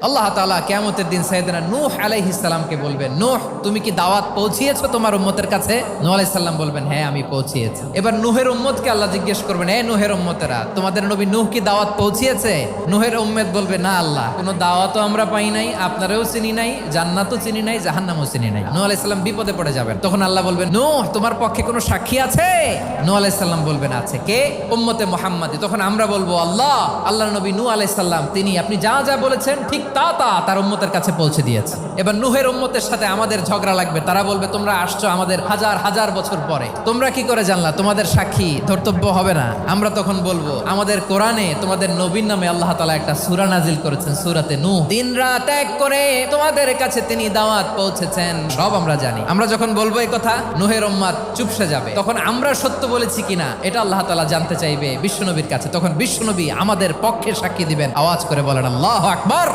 আল্লাহ তাআলা কিয়ামতের দিন সাইয়েদনা নূহ আলাইহিস সালামকে বলবেন, নূহ তুমি কি দাওয়াত পৌঁছিয়েছো তোমার উম্মতের কাছে? নূহ আলাইহিস সালাম বলবেন, হ্যাঁ আমি পৌঁছিয়েছি। এবার নূহের উম্মতকে আল্লাহ জিজ্ঞেস করবেন, হে নূহের উম্মতেরা, তোমাদের নবী নূহ কি দাওয়াত পৌঁছিয়েছে? নূহের উম্মত বলবে, না আল্লাহ, কোনো দাওয়াতও আমরা পাই নাই, আপনারাও চিনি নাই, জান্নাতও চিনি নাই, জাহান্নামও চিনি নাই। নূহ আলাইহিস সালাম বিপদে পড়ে যাবেন। তখন আল্লাহ বলবেন, নূহ তোমার পক্ষে কোনো সাক্ষী আছে? নূহ আলাইহিস সালাম বলবেন, আছে। কে? উম্মতে মুহাম্মাদি। তখন আমরা বলবো, আল্লাহর নবী নূহ আলাইহিস সালাম তিনি আপনি যা যা বলেছেন ঠিক তা তার উম্মতের কাছে পৌঁছে দিয়েছে। এবার নূহের উম্মতের সাথে আমাদের ঝগড়া লাগবে। তারা বলবে, তোমরা আসছো আমাদের হাজার হাজার বছর পরে, তোমরা কি করে জানলা? তোমাদের সাক্ষী ধর্তব্য হবে না? আমরা তখন বলবো, আমাদের কোরআনে তোমাদের নবীর নামে আল্লাহ তাআলা একটা সূরা নাজিল করেছেন, সূরাতে নূহ। দিন রাত এক করে তোমাদের কাছে তিনি দাওয়াত পৌঁছেছেন, সব আমরা জানি। আমরা যখন বলবো এই কথা, নূহের উম্মত চুপসে যাবে। তখন আমরা সত্য বলেছি কিনা এটা আল্লাহ তাআলা জানতে চাইবে বিশ্বনবীর কাছে। তখন বিশ্বনবী আমাদের পক্ষে সাক্ষী দিবেন। আওয়াজ করে বলেন আল্লাহু আকবার।